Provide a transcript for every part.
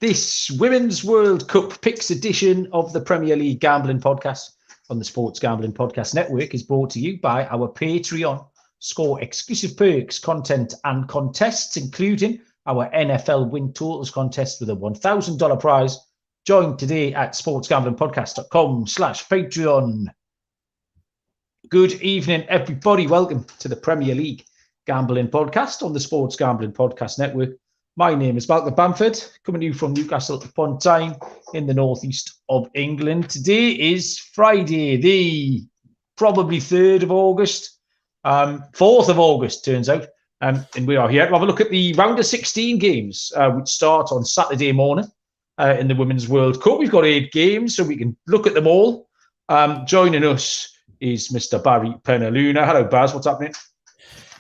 This Women's World Cup Picks edition of the Premier League Gambling Podcast on the Sports Gambling Podcast Network is brought to you by our Patreon. Score exclusive perks, content and contests, including our NFL win totals contest with a $1,000 prize. Join today at sportsgamblingpodcast.com/Patreon. Good evening, everybody. Welcome to the Premier League Gambling Podcast on the Sports Gambling Podcast Network. My name is Malcolm Bamford, coming to you from Newcastle upon Tyne in the northeast of England. Today is Friday, the probably 3rd of August, 4th of August, turns out. And we are here to have a look at the round of 16 games, which start on Saturday morning in the Women's World Cup. We've got 8 games, so we can look at them all. Joining us is Mr. Barry Penaluna. Hello, Baz. What's happening?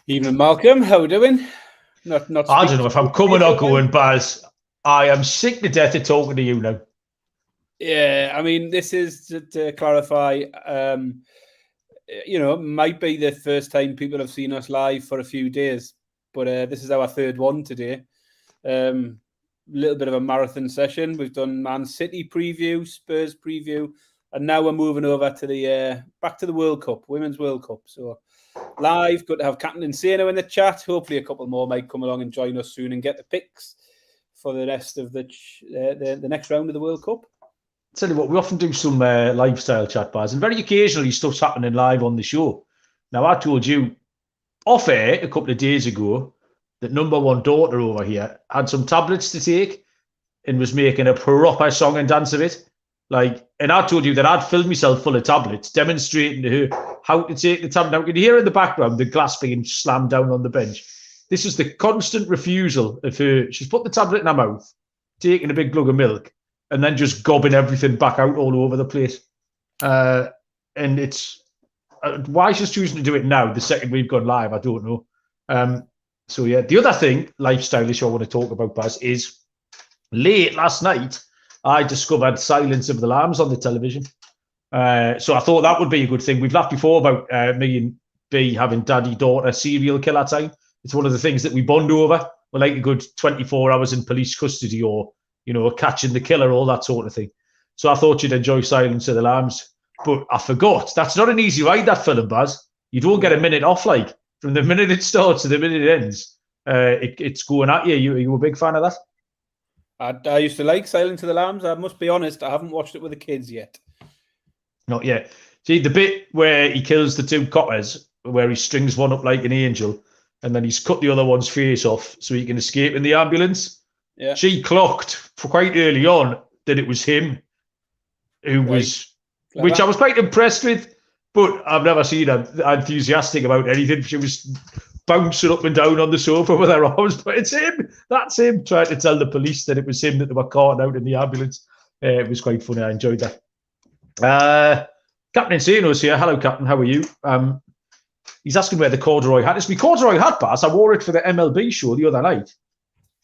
Evening, Malcolm. How are we doing? Not I don't know if I'm coming or going, Baz. I am sick to death of talking to you now. Yeah, I mean, this is to clarify. Might be the first time people have seen us live for a few days, but this is our 3rd one today. Little bit of a marathon session. We've done Man City preview, Spurs preview, and now we're moving over to the back to the World Cup, Women's World Cup. So live, good to have Captain Insano in the chat. Hopefully a couple more might come along and join us soon and get the picks for the rest of the next round of the World Cup. Tell you what, we often do some lifestyle chat bars, and very occasionally stuff's happening live on the show. Now, I told you off air a couple of days ago that number one daughter over here had some tablets to take and was making a proper song and dance of it. And I told you that I'd filled myself full of tablets, demonstrating to her how to take the tablet. Now, you can hear in the background the glass being slammed down on the bench. This is the constant refusal of her. She's put the tablet in her mouth, taking a big glug of milk, and then just gobbing everything back out all over the place. And it's why she's choosing to do it now, the second we've gone live, I don't know. So, yeah, the other thing, lifestyle issue I want to talk about, Baz, is late last night, I discovered Silence of the Lambs on the television. So I thought that would be a good thing. We've laughed before about me and B having daddy-daughter serial killer time. It's one of the things that we bond over. We're like a good 24 hours in police custody or, catching the killer, all that sort of thing. So I thought you'd enjoy Silence of the Lambs. But I forgot. That's not an easy ride, that film, Baz. You don't get a minute off, from the minute it starts to the minute it ends. It's going at you. Are you a big fan of that? I used to like Silence of the Lambs. I must be honest, I haven't watched it with the kids yet. Not yet. See, the bit where he kills the 2 coppers, where he strings one up like an angel, and then he's cut the other one's face off so he can escape in the ambulance. Yeah. She clocked quite early on that it was him who was, which I was quite impressed with, but I've never seen her enthusiastic about anything. She was bouncing up and down on the sofa with her arms, but it's him. That's him, trying to tell the police that it was him that they were carting out in the ambulance. It was quite funny. I enjoyed that. Captain Insano's here. Hello, Captain. How are you? He's asking where the corduroy hat is. My corduroy hat, Bass, I wore it for the MLB show the other night,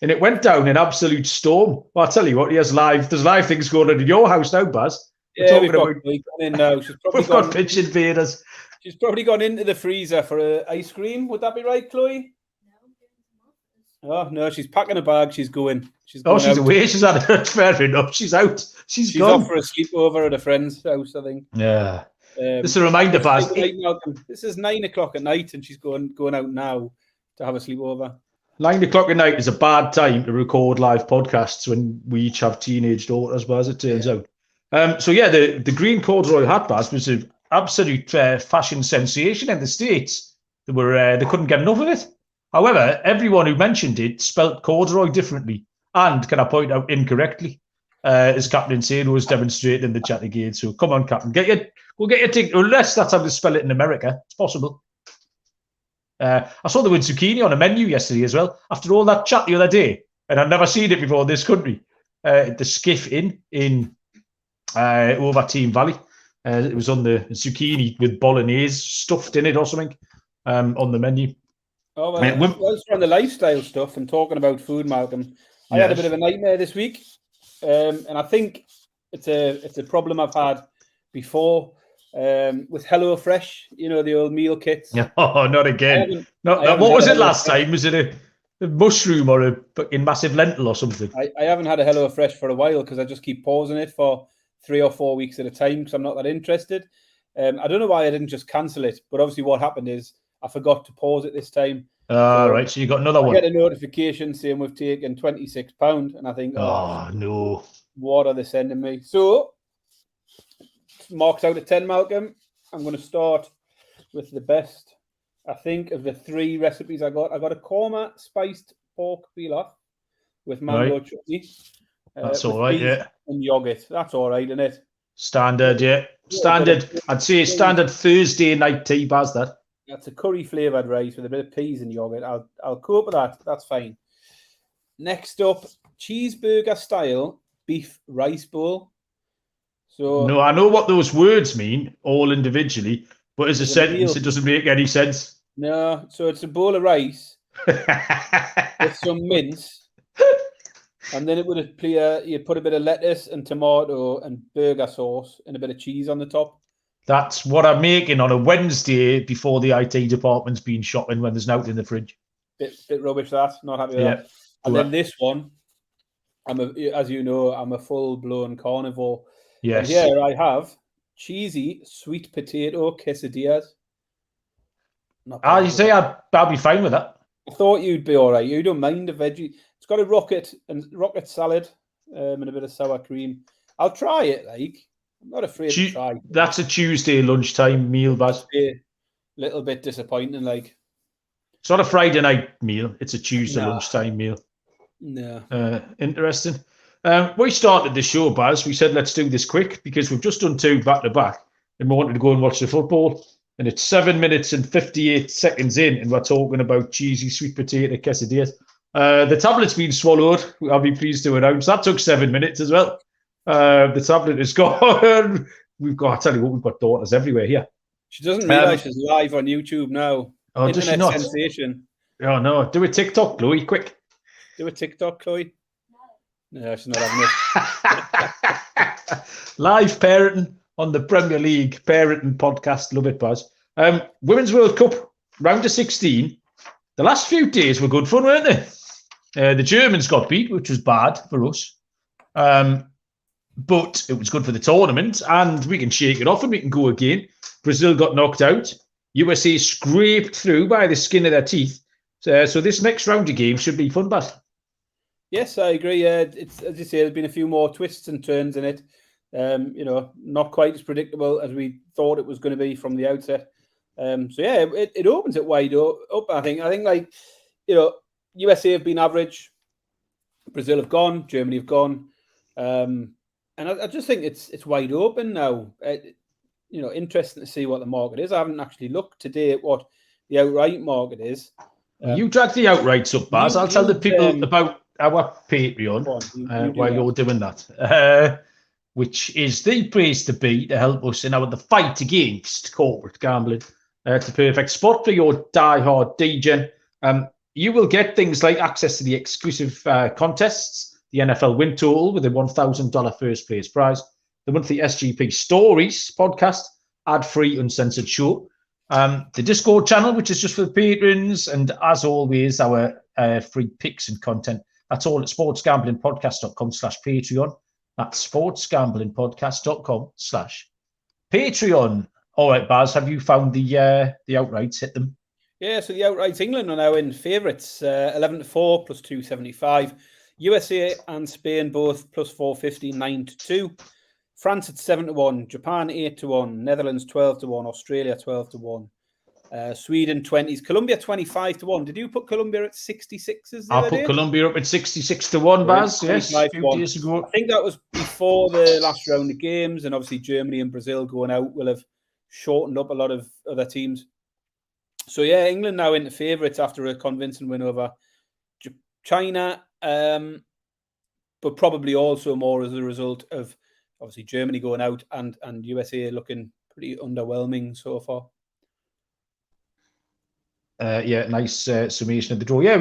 and it went down in absolute storm. Well, I'll tell you what, there's live things going on in your house now, Baz. Yeah, we've got in now. We've got pitch invaders. She's probably gone into the freezer for ice cream. Would that be right, Chloe? Oh, no, she's packing a bag. She's going. She's away. She's had it. Fair enough. She's out. She's gone. Off for a sleepover at a friend's house, I think. Yeah. This is a reminder, Baz. This is 9 o'clock at night, and she's going out now to have a sleepover. 9 o'clock at night is a bad time to record live podcasts when we each have teenage daughters, Baz, it turns out. The green corduroy hat, Baz, was an absolute fashion sensation in the States. They couldn't get enough of it. However, everyone who mentioned it spelt corduroy differently and, can I point out, incorrectly, as Captain Insano was demonstrated in the chat again. So come on, Captain, go get your ticket. Unless that's how they spell it in America, it's possible. I saw the word zucchini on a menu yesterday as well. After all that chat the other day, and I'd never seen it before in this country. The Skiff Inn in over Team Valley. It was on the zucchini with bolognese stuffed in it or something on the menu. Oh, well, whilst we're on the lifestyle stuff and talking about food, Malcolm, I had a bit of a nightmare this week, and I think it's a problem I've had before. with HelloFresh, the old meal kits. Oh, not again. I haven't What had was a it last HelloFresh. time? Was it a mushroom or a fucking massive lentil or something? I haven't had a HelloFresh for a while because I just keep pausing it for 3 or 4 weeks at a time because I'm not that interested. I don't know why I didn't just cancel it, but obviously what happened is I forgot to pause it this time. Right, so you got another I one. get a notification saying we've taken £26, and I think, oh no, what are they sending me? So, marks out of 10, Malcolm. I'm going to start with the best, I think, of the 3 recipes I got. I got a korma spiced pork pilaf with mango chutney. That's all right, yeah. And yogurt. That's all right, isn't it? Standard, yeah. Standard. I'd say standard Thursday night tea, Baz, that. That's a curry flavoured rice with a bit of peas and yogurt. I'll cope with that. That's fine. Next up, cheeseburger style beef rice bowl. So no, I know what those words mean, all individually, but as a sentence, it doesn't make any sense. No, so it's a bowl of rice with some mince, and then it would appear you put a bit of lettuce and tomato and burger sauce and a bit of cheese on the top. That's what I'm making on a Wednesday before the IT department's been shopping when there's nothing in the fridge. Bit rubbish that. Not happy with that. And then this one, as you know, I'm a full-blown carnivore. Yes. And here I have cheesy sweet potato quesadillas. You say I'll be fine with that. I thought you'd be all right. You don't mind the veggie. It's got a rocket salad and a bit of sour cream. I'll try it. I'm not afraid to try. That's a Tuesday lunchtime meal, Baz. A little bit disappointing. It's not a Friday night meal. It's a Tuesday lunchtime meal. No. Interesting. We started the show, Baz. We said let's do this quick because we've just done 2 back to back, and we wanted to go and watch the football. And it's 7 minutes and 58 seconds in, and we're talking about cheesy sweet potato quesadillas. The tablet's been swallowed. I'll be pleased to announce that took 7 minutes as well. The tablet is gone. I tell you what, we've got daughters everywhere here. She doesn't realise she's live on YouTube now. Oh, does she not? Sensation. Oh no! Do a TikTok, Chloe, quick. Do a TikTok, Chloe. No, she's not having it. Live parenting on the Premier League parenting podcast. Love it, Baz. Women's World Cup round of 16. The last few days were good fun, weren't they? The Germans got beat, which was bad for us. But it was good for the tournament, and we can shake it off and we can go again. Brazil got knocked out. USA scraped through by the skin of their teeth. So this next round of games should be fun, Baz. Yes, I agree. It's, as you say, there's been a few more twists and turns in it. Not quite as predictable as we thought it was going to be from the outset. It opens it wide up. I think USA have been average. Brazil have gone. Germany have gone. And I just think it's wide open now. Interesting to see what the market is. I haven't actually looked today at what the outright market is. You drag the outrights up, Baz. I'll tell the people about our Patreon while you're doing that, which is the place to be to help us in the fight against corporate gambling. It's the perfect spot for your diehard DGen. You will get things like access to the exclusive contests, the NFL win total with a $1,000 first place prize, the monthly SGP Stories podcast, ad-free, uncensored show, the Discord channel, which is just for the patrons, and as always, our free picks and content. That's all at sportsgamblingpodcast.com/Patreon. That's sportsgamblingpodcast.com/Patreon. All right, Baz, have you found the outrights? Hit them. Yeah, so the outrights, England are now in favourites, 11-4 plus 275. USA and Spain both plus 450, 9-2. France at 7-1, Japan 8-1, Netherlands 12-1, Australia 12-1, Sweden 20s, Colombia 25-1. Did you put Colombia at 66s? I put Colombia up at 66-1, Baz. Yes, a few days ago. I think that was before the last round of games, and obviously Germany and Brazil going out will have shortened up a lot of other teams. So yeah, England now into favourites after a convincing win over China, but probably also more as a result of obviously Germany going out and USA looking pretty underwhelming so far. Nice summation of the draw. Yeah,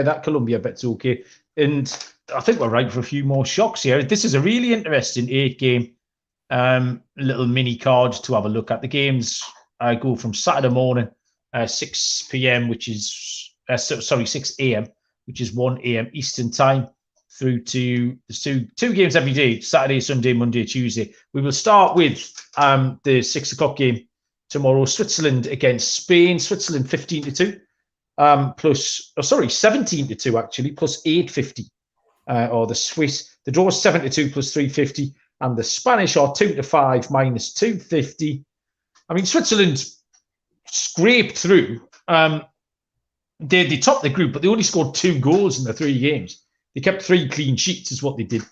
that Colombia bet's okay. And I think we're right for a few more shocks here. This is a really interesting 8-game little mini cards to have a look at. The games go from Saturday morning, 6 p.m., which is 6 a.m., which is 1 a.m. Eastern time, through to the two games every day: Saturday, Sunday, Monday, Tuesday. We will start with the 6 o'clock game tomorrow: Switzerland against Spain. Switzerland 15-2, 17-2 actually, plus 850. Or the Swiss, the draw is 7-2 plus 350, and the Spanish are 2-5 minus 250. I mean, Switzerland scraped through. They topped the group, but they only scored 2 goals in the 3 games. They kept 3 clean sheets, is what they did.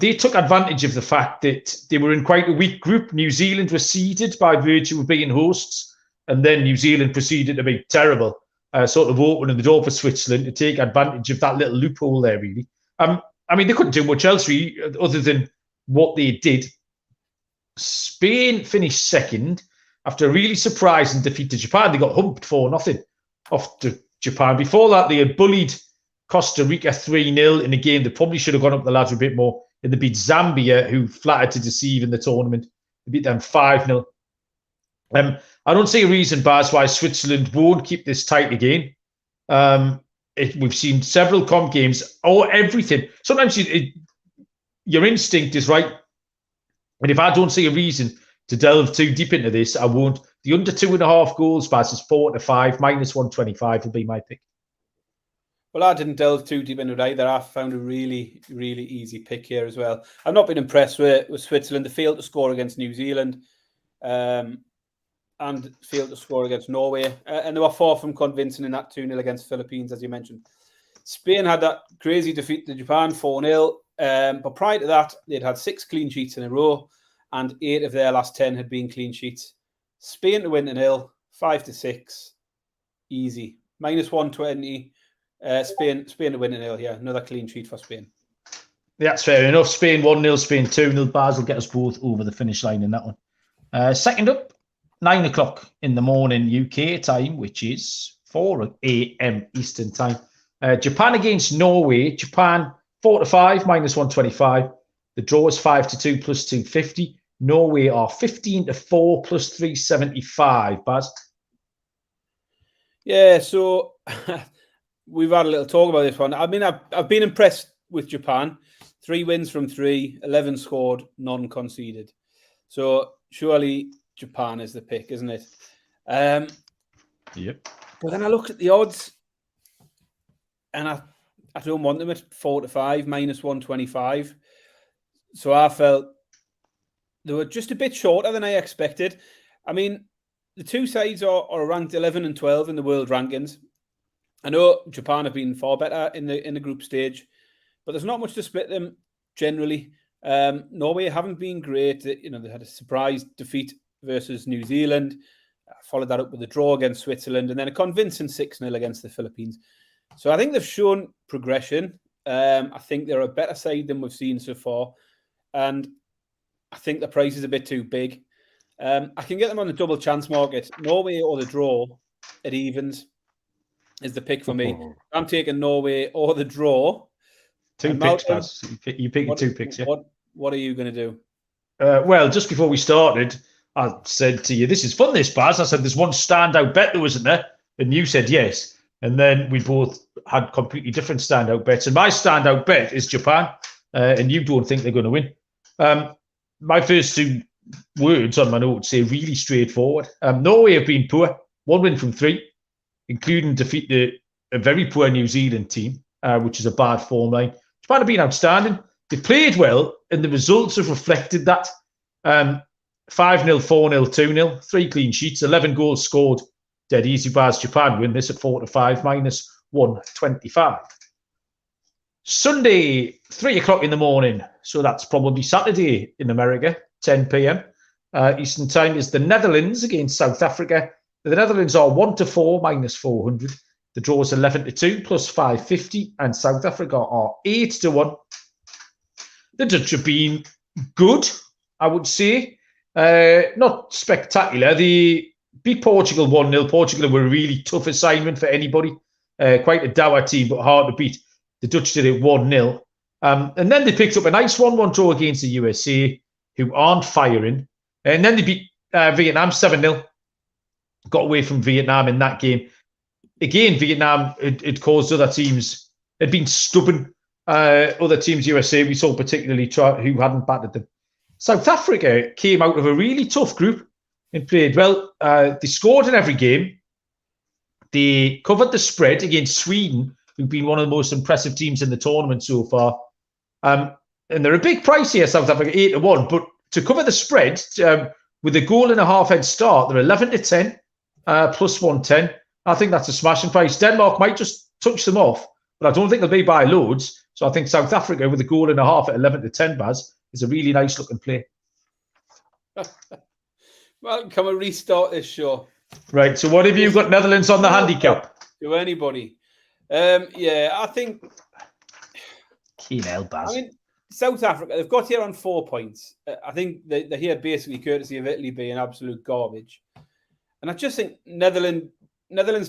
They took advantage of the fact that they were in quite a weak group. New Zealand was seeded by virtue of being hosts, and then New Zealand proceeded to be terrible, sort of opening the door for Switzerland to take advantage of that little loophole there, really. I mean, they couldn't do much else, really, other than what they did. Spain finished second after a really surprising defeat to Japan. They got humped 4-0 off to Japan. Before that, they had bullied Costa Rica 3-0 in a game that probably should have gone up the ladder a bit more. And they beat Zambia, who flattered to deceive in the tournament. They beat them 5-0. I don't see a reason, Baz, why Switzerland won't keep this tight again. We've seen several comp games, or everything. Sometimes your instinct is right. And if I don't see a reason to delve too deep into this, I won't. The under 2.5 goals, Baz, is 4-5, minus 125 will be my pick. Well, I didn't delve too deep into it either. I found a really, really easy pick here as well. I've not been impressed with Switzerland. They failed to score against New Zealand and failed to score against Norway. And they were far from convincing in that 2-0 against Philippines, as you mentioned. Spain had that crazy defeat to Japan, 4-0. But prior to that, they'd had 6 clean sheets in a row, and 8 of their last 10 had been clean sheets. Spain to win 1-0, 5-6, easy. Minus 120. Spain to win 1-0. Yeah, another clean sheet for Spain. That's fair enough. Spain 1-0, Spain 2-0. Baz will get us both over the finish line in that one. Second up, 9 o'clock in the morning UK time, which is 4 a.m. Eastern time. Japan against Norway. Japan 4-5, minus 125. The draw is 5-2 plus 250. Norway are 15-4 plus 375. Baz? Yeah, so we've had a little talk about this one. I mean, I've been impressed with Japan. 3 wins from 3, 11 scored, none conceded. So surely Japan is the pick, isn't it? Yep. But then I looked at the odds, and I don't want them at 4-5, minus 125. So I felt they were just a bit shorter than I expected. I mean, the two sides are ranked 11 and 12 in the world rankings. I know Japan have been far better in the group stage, but there's not much to split them generally. Norway haven't been great. They had a surprise defeat versus New Zealand, followed that up with a draw against Switzerland, and then a convincing 6-0 against the Philippines. So I think they've shown progression. I think they're a better side than we've seen so far, and I think the price is a bit too big. I can get them on the double chance market. Norway or the draw at evens is the pick for me. I'm taking Norway or the draw. 2 picks, Baz. You pick 2 picks, yeah? What are you going to do? Well, just before we started, I said to you, this is fun, this, Baz. I said, there's one standout bet there, wasn't there? And you said yes. And then we both had completely different standout bets. And my standout bet is Japan. And you don't think they're going to win. My first 2 words on my notes say really straightforward. Norway have been poor. 1 win from 3, including defeat a very poor New Zealand team, which is a bad form line. Japan have been outstanding. They played well, and the results have reflected that. 5-0, 4-0, 2-0, 3 clean sheets, 11 goals scored. Dead easy, Baz. Japan win this at 4-5, minus 125. Sunday, 3 o'clock in the morning. So that's probably Saturday in America, 10 p.m. Eastern time, is the Netherlands against South Africa. The Netherlands are 1-4, minus 400. The draw is 11-2, plus 550. And South Africa are 8-1. The Dutch have been good, I would say. Not spectacular. They beat Portugal 1-0. Portugal were a really tough assignment for anybody. Quite a dour team, but hard to beat. The Dutch did it 1-0. And then they picked up a nice 1-1 draw against the USA, who aren't firing. And then they beat Vietnam 7-0. Got away from Vietnam in that game. Again, Vietnam had caused other teams, had been stubborn. Other teams, USA, we saw particularly who hadn't battered them. South Africa came out of a really tough group and played well. They scored in every game. They covered the spread against Sweden, who've been one of the most impressive teams in the tournament so far. And they're a big price here, South Africa, 8-1. But to cover the spread, with a goal and a half head start, they're 11-10, plus 110. I think that's a smashing price. Denmark might just touch them off, but I don't think they'll be by loads. So I think South Africa with a goal and a half at 11-10, Baz, is a really nice looking play. Well, can we restart this show? Right. So what have you got? Netherlands on the handicap? To anybody? I think. Keen hell, Baz. I mean, South Africa, they've got here on 4 points. I think they're here basically courtesy of Italy being absolute garbage. And I just think Netherlands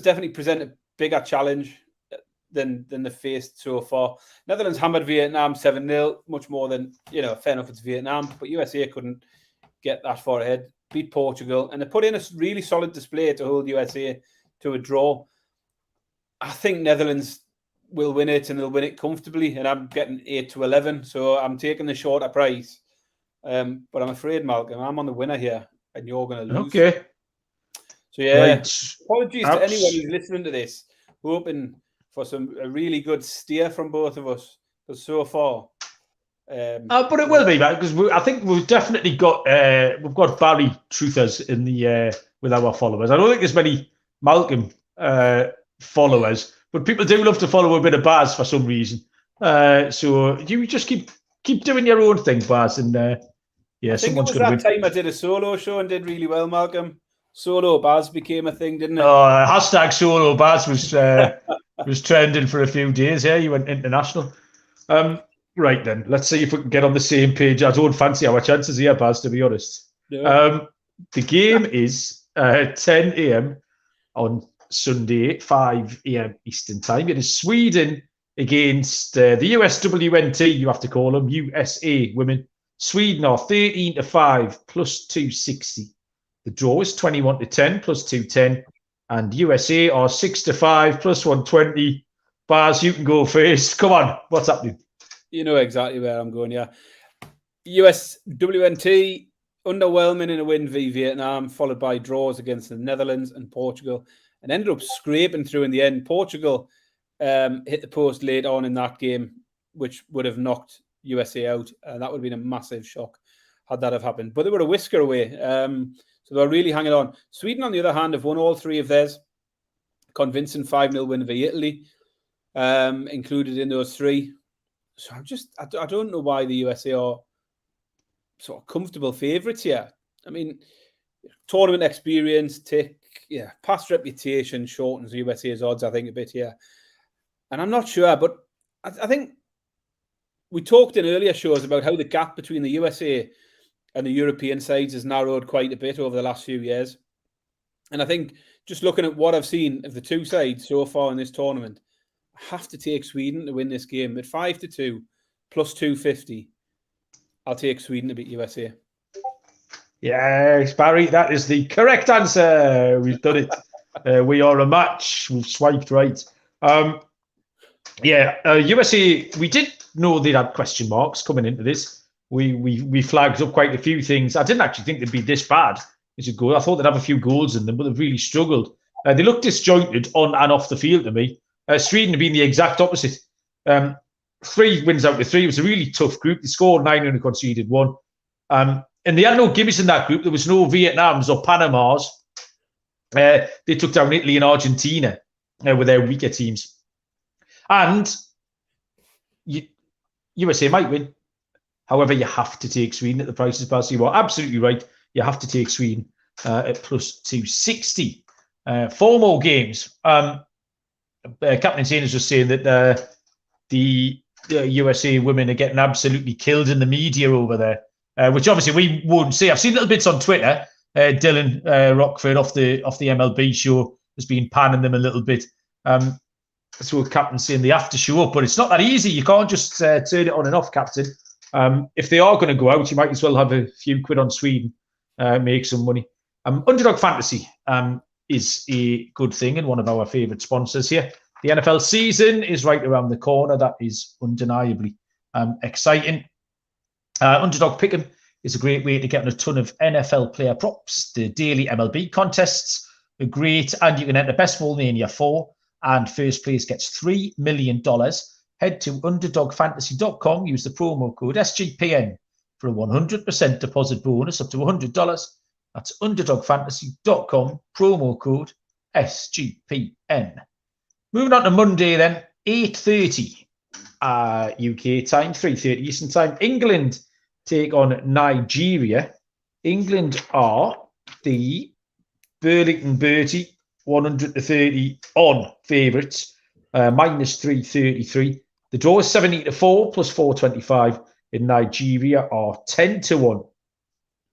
definitely present a bigger challenge than they faced so far. Netherlands hammered Vietnam 7-0, much more than, fair enough, it's Vietnam, but USA couldn't get that far ahead, beat Portugal, and they put in a really solid display to hold USA to a draw. I think Netherlands will win it, and they'll win it comfortably, and I'm getting 8-11, so I'm taking the shorter price. But I'm afraid, Malcolm, I'm on the winner here, and you're going to lose. Okay. So, yeah, right. Apologies to anyone who's listening to this, hoping for a really good steer from both of us, because so far... but it will be, man, because I think we've definitely got we've got Barry truthers in the with our followers. I don't think there's many Malcolm followers, but people do love to follow a bit of Baz for some reason. So you just keep doing your own thing, Baz, and I think someone's it was going to that win. time I did a solo show and did really well, Malcolm. Solo Baz became a thing, didn't it? Hashtag solo Baz was trending for a few days. Yeah, you went international. Right then, let's see if we can get on the same page. I don't fancy our chances here, Baz, to be honest. No. The game is 10 a.m. on Sunday, 5 a.m. Eastern time. It is Sweden against the USWNT, you have to call them, USA women. Sweden are 13-5, plus 260. The draw is 21-10, plus 210. And USA are 6-5, plus 120. Baz, you can go first. Come on, what's happening? You know exactly where I'm going, yeah. USWNT, underwhelming in a win v Vietnam, followed by draws against the Netherlands and Portugal, and ended up scraping through in the end. Portugal hit the post late on in that game, which would have knocked USA out, and that would have been a massive shock had that have happened. But they were a whisker away, so they were really hanging on. Sweden, on the other hand, have won all three of theirs. Convincing 5-0 win v Italy, included in those three. So I don't know why the USA are sort of comfortable favourites here. I mean, tournament experience, past reputation shortens the USA's odds, I think, a bit here. And I'm not sure, but I think we talked in earlier shows about how the gap between the USA and the European sides has narrowed quite a bit over the last few years. And I think just looking at what I've seen of the two sides so far in this tournament, I have to take Sweden to win this game at 5-2 plus 250. I'll take Sweden to beat USA. Yes, Barry, that is the correct answer. We've done it. We are a match. We've swiped right. USA, we did know they had question marks coming into this. We flagged up quite a few things. I didn't actually think they'd be this bad as a goal. I thought they'd have a few goals in them, but they've really struggled. They look disjointed on and off the field to me. Sweden have been the exact opposite. 3 wins out of 3. It was a really tough group. They scored 9 and conceded 1. And they had no gimmies in that group. There was no Vietnams or Panamas. They took down Italy and Argentina with their weaker teams. And USA might win. However, you have to take Sweden at the prices, Baz. You are absolutely right. You have to take Sweden at plus 260. 4 more games. Captain Zane is just saying that the USA women are getting absolutely killed in the media over there, which obviously we wouldn't see. I've seen little bits on Twitter. Dylan Rockford off the MLB show has been panning them a little bit. So Captain saying they have to show up, but it's not that easy. You can't just turn it on and off, Captain. If they are going to go out, you might as well have a few quid on Sweden, make some money. Underdog Fantasy is a good thing and one of our favourite sponsors here. The NFL season is right around the corner. That is undeniably exciting. Underdog Pick'em is a great way to get a ton of NFL player props. The daily MLB contests are great, and you can enter Best Ball Mania 4, and first place gets $3 million. Head to underdogfantasy.com, use the promo code SGPN for a 100% deposit bonus up to $100. That's underdogfantasy.com, promo code SGPN. Moving on to Monday then, 8:30 UK time, 3:30 Eastern time. England take on Nigeria. England are the Burlington Bertie 100-30 on favourites, minus 333. The draw is 17-4 plus 425, and Nigeria are 10-1.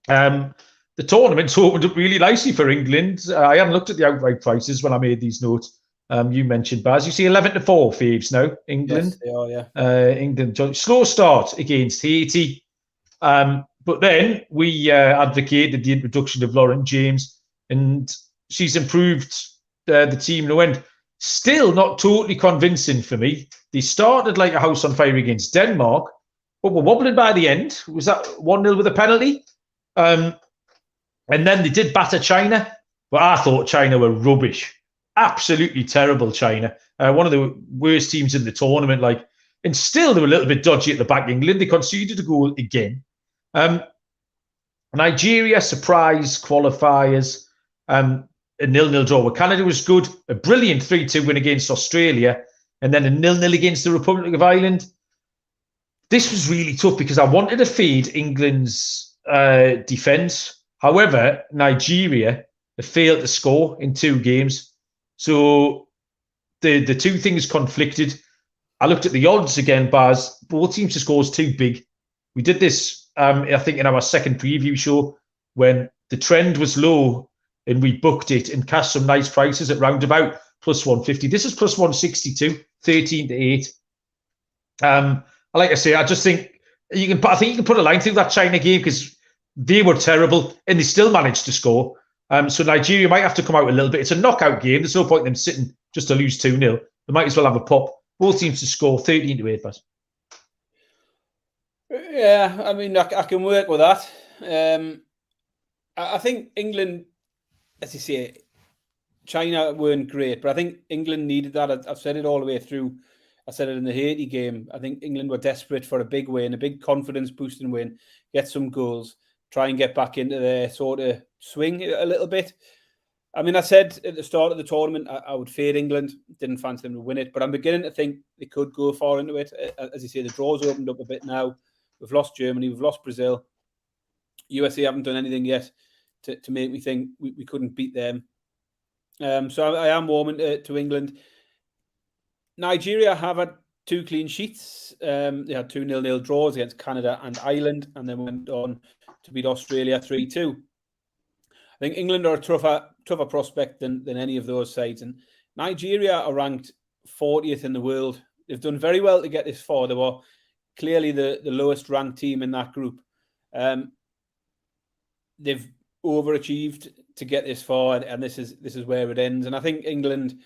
The tournament's opened up really nicely for England. I hadn't looked at the outright prices when I made these notes. You mentioned, Baz. You see 11-4 faves now, England. Yes, they are, yeah. England, slow start against Haiti. But then we advocated the introduction of Lauren James, and she's improved the team to end. Still not totally convincing for me. They started like a house on fire against Denmark, but were wobbling by the end. Was that 1-0 with a penalty? And then they did batter China, but I thought China were rubbish. Absolutely terrible, China. One of the worst teams in the tournament. And still they were a little bit dodgy at the back, England. They conceded a goal again. Nigeria, surprise qualifiers. A 0-0 draw with Canada was good. A brilliant 3-2 win against Australia. And then a 0-0 against the Republic of Ireland. This was really tough because I wanted to fade England's defence. However, Nigeria have failed to score in 2 games. So the two things conflicted. I looked at the odds again, Baz. Both teams to score is too big. We did this, I think, in our second preview show when the trend was low and we booked it and cashed some nice prices at roundabout plus 150. This is plus 162, 13-8. Like I say, I just think you can put a line through that China game because they were terrible and they still managed to score. So Nigeria might have to come out a little bit. It's a knockout game. There's no point in them sitting just to lose 2-0. They might as well have a pop. Both teams to score 13-8, Baz. Yeah, I mean, I can work with that. I think England, as you say, China weren't great, but I think England needed that. I've said it all the way through. I said it in the Haiti game. I think England were desperate for a big win, a big confidence-boosting win, get some goals, try and get back into their sort of swing a little bit. I mean, I said at the start of the tournament, I would fade England. Didn't fancy them to win it, but I'm beginning to think they could go far into it. As you say, the draw's opened up a bit now. We've lost Germany, we've lost Brazil. USA haven't done anything yet to make me think we couldn't beat them. So I am warming to England. Nigeria have had 2 clean sheets. They had 2 0-0 draws against Canada and Ireland, and then went on to beat Australia 3-2. I think England are a tougher prospect than any of those sides. And Nigeria are ranked 40th in the world. They've done very well to get this far. They were clearly the lowest ranked team in that group. They've overachieved to get this far, and this is where it ends. And I think England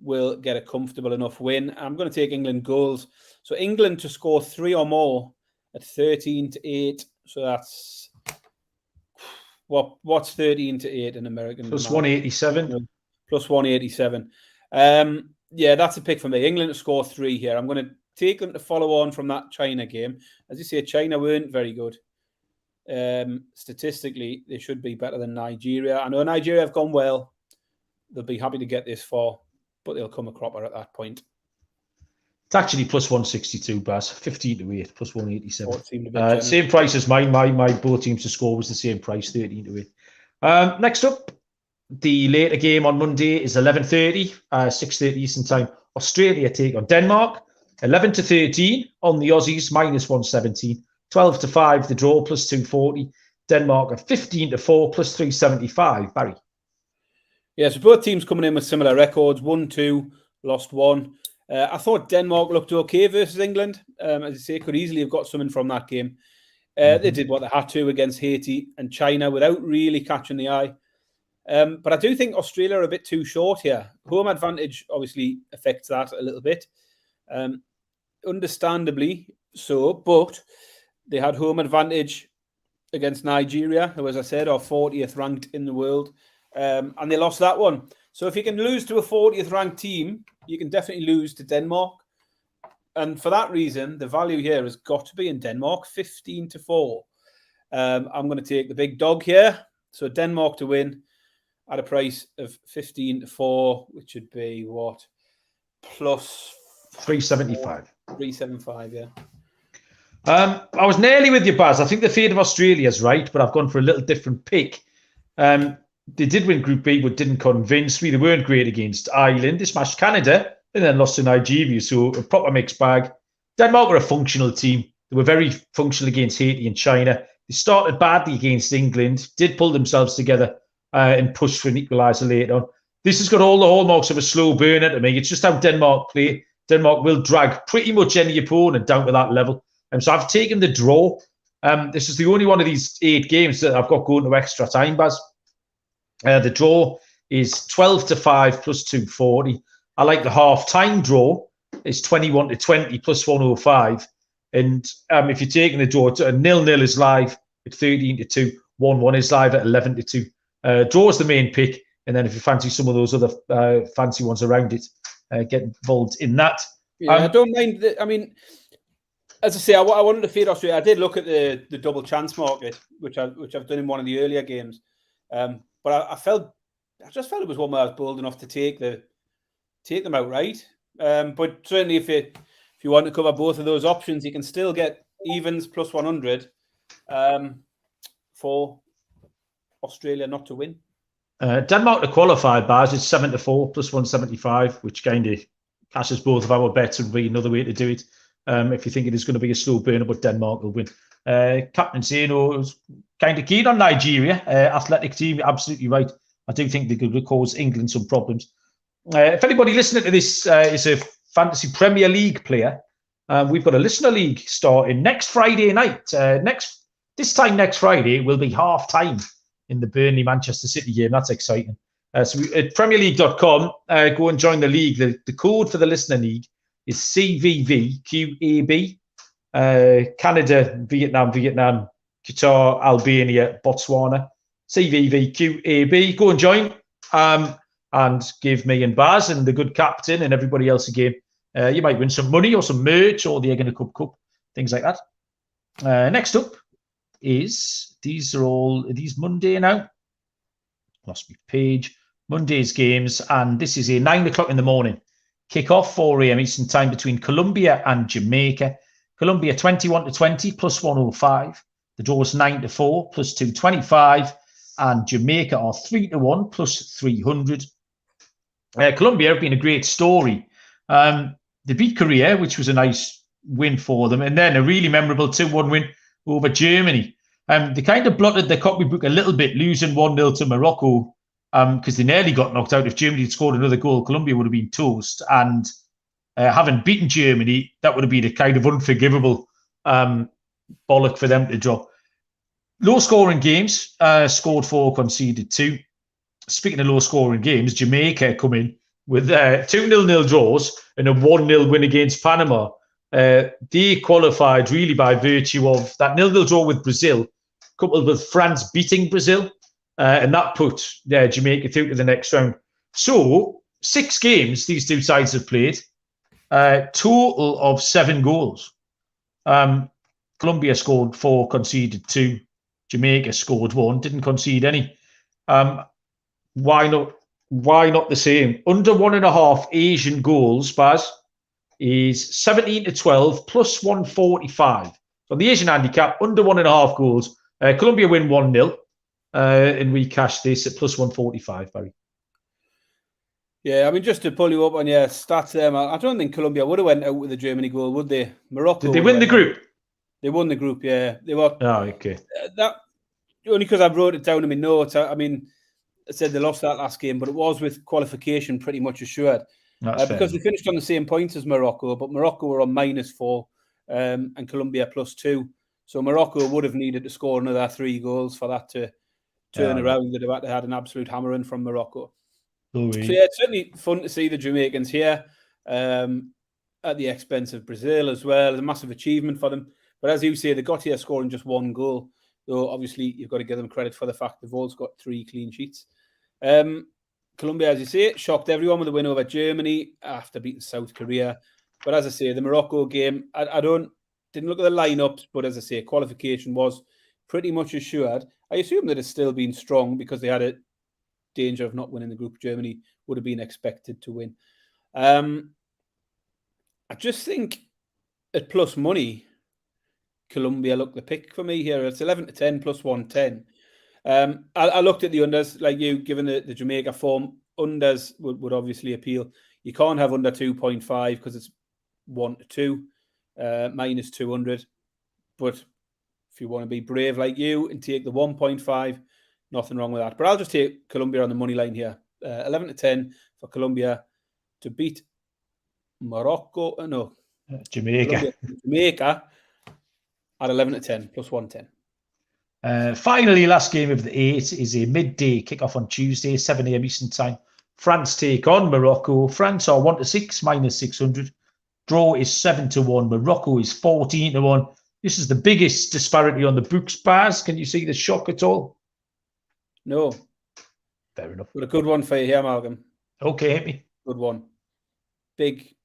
will get a comfortable enough win. I'm going to take England goals. So England to score 3 or more at 13-8. So that's what's 13-8 in American? Plus 187. Plus 187. Yeah, that's a pick for me. England to score 3 here. I'm going to take them to follow on from that China game. As you say, China weren't very good. Statistically, they should be better than Nigeria. I know Nigeria have gone well. They'll be happy to get this far, but they'll come a cropper at that point. It's actually plus 162, Baz. 15-8, plus 187. Oh, same price as mine. My both teams to score was the same price, 13-8. Next up, the later game on Monday is 11:30, 6:30 Eastern time. Australia take on Denmark. 11-13 on the Aussies, minus 117. 12-5, the draw, plus 240. Denmark are 15-4, plus 375. Barry. Yeah, so both teams coming in with similar records. 1-2, lost 1. I thought Denmark looked okay versus England. As I say, could easily have got something from that game. They did what they had to against Haiti and China without really catching the eye. But I do think Australia are a bit too short here. Home advantage obviously affects that a little bit. Understandably so, but they had home advantage against Nigeria, who, as I said, are 40th ranked in the world, and they lost that one. So if you can lose to a 40th ranked team, you can definitely lose to Denmark. And for that reason, the value here has got to be in Denmark, 15-4. I'm going to take the big dog here. So Denmark to win at a price of 15-4, which would be what? Plus 375. 375, yeah. I was nearly with you, Baz. I think the fate of Australia is right, but I've gone for a little different pick. They did win Group B, but didn't convince me. They weren't great against Ireland. They smashed Canada and then lost to Nigeria, so a proper mixed bag. Denmark were a functional team. They were very functional against Haiti and China. They started badly against England, did pull themselves together and push for an equaliser later on. This has got all the hallmarks of a slow burner to me. It's just how Denmark play. Denmark will drag pretty much any opponent down to that level. So I've taken the draw. This is the only one of these 8 games that I've got going to extra time, Baz. The draw is 12-5 plus 240. I like the half-time draw. It's 21-20 plus 105. And if you're taking the draw, 0-0 is live at 13-2. 1-1 is live at 11-2. Draw is the main pick. And then if you fancy some of those other fancy ones around it, get involved in that. Yeah, I don't mind. I mean, as I say, I wanted to fade Australia. I did look at the double chance market, which I've done in one of the earlier games. But I just felt it was one where I was bold enough to take them outright. But certainly, if you want to cover both of those options, you can still get evens plus 100 for Australia not to win. Denmark to qualify, Baz, is 7-4 plus 175, which kind of cashes both of our bets and be another way to do it. If you think it is going to be a slow burner, but Denmark will win. Captain Zeno is kind of keen on Nigeria. Athletic team, absolutely right. I do think they could cause England some problems. If anybody listening to this is a fantasy Premier League player, we've got a listener league starting next Friday night. This time next Friday will be half time in the Burnley-Manchester City game. That's exciting. So at PremierLeague.com, go and join the league. The code for the listener league is CVVQAB. Canada, Vietnam, Qatar, Albania, Botswana. CVVQAB. Go and join and give me and Baz and the good captain and everybody else a game. You might win some money or some merch or the Egg and a Cup, things like that. Next up is, these Monday now. Lost my page. Monday's games, and this is a 9 o'clock in the morning. Kick-off 4 a.m. Eastern Time between Colombia and Jamaica. Colombia 21-20 plus 105. The draw is 9-4 plus 225. And Jamaica are 3-1 plus 300. Colombia have been a great story. They beat Korea, which was a nice win for them, and then a really memorable 2-1 win over Germany. They kind of blotted their copybook a little bit, losing 1-0 to Morocco because they nearly got knocked out. If Germany had scored another goal, Colombia would have been toast. And having beaten Germany, that would have been a kind of unforgivable bollock for them to drop. Low-scoring games, scored 4, conceded 2. Speaking of low-scoring games, Jamaica come in with 2 0-0 draws and a 1-0 win against Panama. They qualified really by virtue of that 0-0 draw with Brazil, coupled with France beating Brazil, and that put Jamaica through to the next round. So, 6 games these two sides have played, total of 7 goals. Colombia scored 4, conceded 2. Jamaica scored 1, didn't concede any. Why not the same? Under 1.5 Asian goals, Baz, is 17-12 plus 145. So the Asian handicap, under 1.5 goals. Colombia win 1-0, and we cash this at plus 145, Barry. Yeah, I mean, just to pull you up on your stats there, I don't think Colombia would have went out with a Germany goal, would they? Morocco. Did they win the group? They won the group, yeah. They were. Oh, okay. That only because I wrote it down in my notes. I mean, I said they lost that last game, but it was with qualification pretty much assured. That's fair because they enough. finished on the same points as Morocco, but Morocco were on -4 and Colombia +2. So Morocco would have needed to score another 3 goals for that to turn around. They'd have had an absolute hammering from Morocco. So yeah, it's certainly fun to see the Jamaicans here at the expense of Brazil as well. It's a massive achievement for them. But as you say, they got here scoring just 1 goal. Though obviously you've got to give them credit for the fact they've also got 3 clean sheets. Colombia, as you say, shocked everyone with a win over Germany after beating South Korea. But as I say, the Morocco game, I didn't look at the lineups, but as I say, qualification was pretty much assured. I assume that it's still been strong because they had a danger of not winning the group. Germany would have been expected to win. I just think at plus money, Colombia look the pick for me here. It's 11-10 plus 110. I looked at the unders like you, given the Jamaica form. Unders would obviously appeal. You can't have under 2.5 because it's 1-2, minus 200. But if you want to be brave like you and take the 1.5, nothing wrong with that. But I'll just take Colombia on the money line here. 11-10 for Colombia to beat Morocco. Jamaica. Jamaica at 11-10 plus 110. Finally, last game of the 8 is a midday kickoff on Tuesday, 7 a.m. Eastern Time. France take on Morocco. France are 1-6, minus 600. Draw is 7-1. Morocco is 14-1. This is the biggest disparity on the books, Baz. Can you see the shock at all? No. Fair enough. But a good one for you here, Malcolm. Okay, hit me. Good one. Big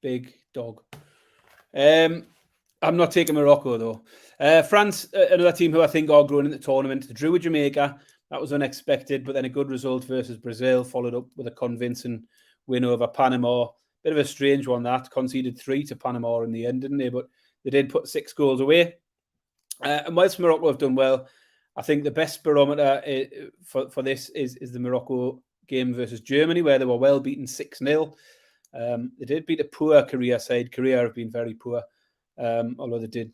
dog. I'm not taking Morocco, though. France, another team who I think are growing in the tournament. They drew with Jamaica. That was unexpected, but then a good result versus Brazil, followed up with a convincing win over Panama. Bit of a strange one, that. Conceded 3 to Panama in the end, didn't they? But they did put 6 goals away. And whilst Morocco have done well, I think the best barometer for this is the Morocco game versus Germany, where they were well beaten 6-0. They did beat a poor Korea side. Korea have been very poor. Although they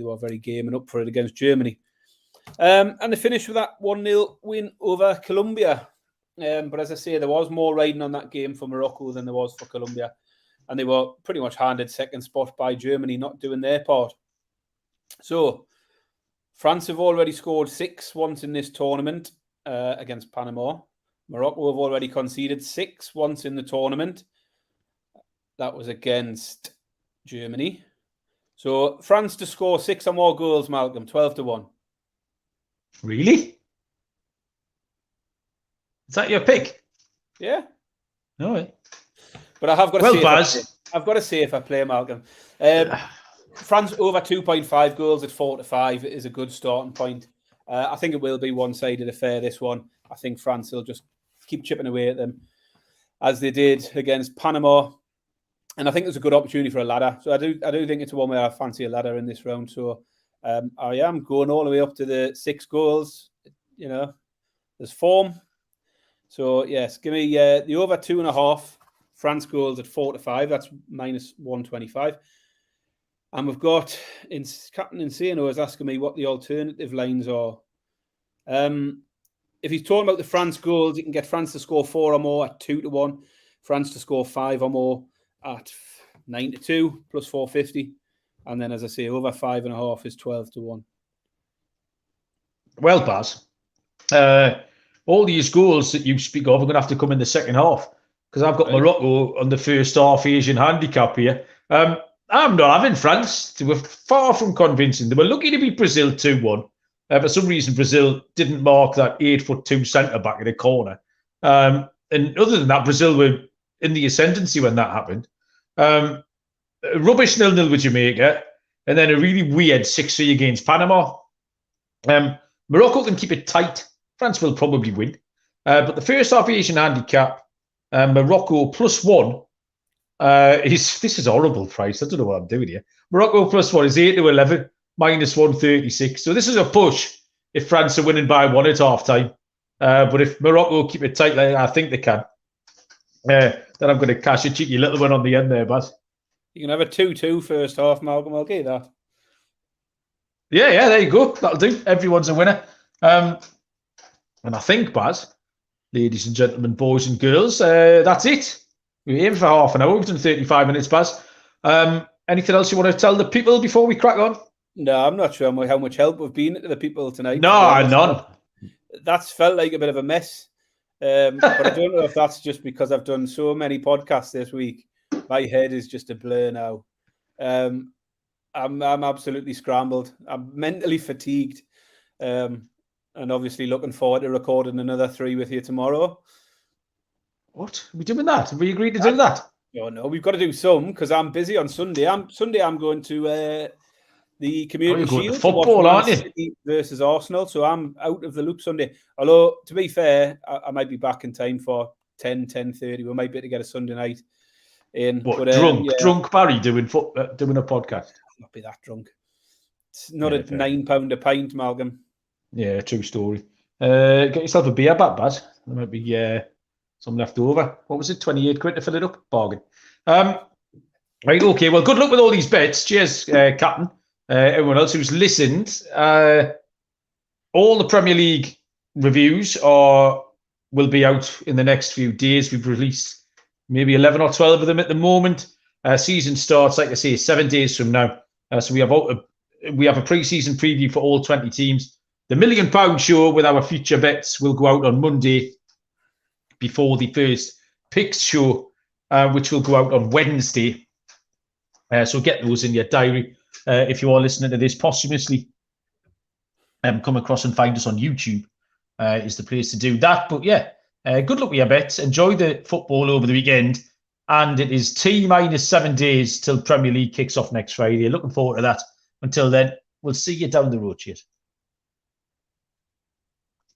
were very game and up for it against Germany. And they finished with that 1-0 win over Colombia. But as I say, there was more riding on that game for Morocco than there was for Colombia. And they were pretty much handed second spot by Germany, not doing their part. So, France have already scored 6 once in this tournament against Panama. Morocco have already conceded 6 once in the tournament. That was against Germany. So France to score 6 or more goals, Malcolm, 12-1. Really? Is that your pick? Yeah. All right. But I have got to well, say, Baz. I've got to say if I play, Malcolm. France over 2.5 goals at 4-5 is a good starting point. I think it will be one-sided affair, this one. I think France will just keep chipping away at them as they did against Panama. And I think there's a good opportunity for a ladder. So I do think it's one where I fancy a ladder in this round. So I am going all the way up to the 6 goals. You know, there's form. So yes, give me the over 2.5 France goals at 4-5. That's minus 125. And we've got Captain Insano is asking me what the alternative lines are. If he's talking about the France goals, you can get France to score 4 or more at 2-1. France to score 5 or more at 9-2 plus 450. And then, as I say, over 5.5 is 12-1. Well, Baz, all these goals that you speak of are going to have to come in the second half because I've got Morocco on the first half Asian handicap here. I'm not having France. They were far from convincing. They were lucky to beat Brazil 2-1. For some reason, Brazil didn't mark that 8'2" centre-back in the corner. And other than that, Brazil were in the ascendancy when that happened. Rubbish 0-0 with Jamaica, and then a really weird 6-3 against Panama. Morocco can keep it tight. France will probably win. But the first half Asian handicap, Morocco +1, this is horrible price. I don't know what I'm doing here. Morocco +1 is 8-11, minus 136. So this is a push if France are winning by 1 at half time. But if Morocco keep it tight, like I think they can, then I'm going to cash a cheeky little one on the end there, Baz. You can have a 2-2 first half, Malcolm. I'll get that. Yeah, there you go. That'll do. Everyone's a winner. And I think, Baz, ladies and gentlemen, boys and girls, that's it. We aim for half an hour. We've done 35 minutes, Baz. Anything else you want to tell the people before we crack on? No, I'm not sure how much help we've been to the people tonight. No, none. That's felt like a bit of a mess. But I don't know if that's just because I've done so many podcasts this week. My head is just a blur now. I'm absolutely scrambled. I'm mentally fatigued. And obviously looking forward to recording another 3 with you tomorrow. What? Are we doing that? Have we agreed to do that? No, we've got to do some because I'm busy on Sunday. I'm going to the Community Shield to football, aren't you? City versus Arsenal. So I'm out of the loop Sunday. Although, to be fair, I might be back in time for 10:30. We might be able to get a Sunday night in. But drunk Barry doing a podcast. I'll not be that drunk. It's not at £9 a pint, Malcolm. Yeah, true story. Get yourself a beer back, Baz. There might be some left over. What was it? 28 quid to fill it up? Bargain. Right, okay. Well, good luck with all these bets. Cheers, Captain. Everyone else who's listened. All the Premier League reviews will be out in the next few days. We've released maybe 11 or 12 of them at the moment. Season starts, like I say, 7 days from now. So we have a pre-season preview for all 20 teams. The £1 Million show with our future bets will go out on Monday before the first picks show, which will go out on Wednesday. So get those in your diary. If you are listening to this posthumously, come across and find us on YouTube is the place to do that. But yeah, good luck with your bets. Enjoy the football over the weekend. And it is T-minus 7 days till Premier League kicks off next Friday. Looking forward to that. Until then, we'll see you down the road. Cheers.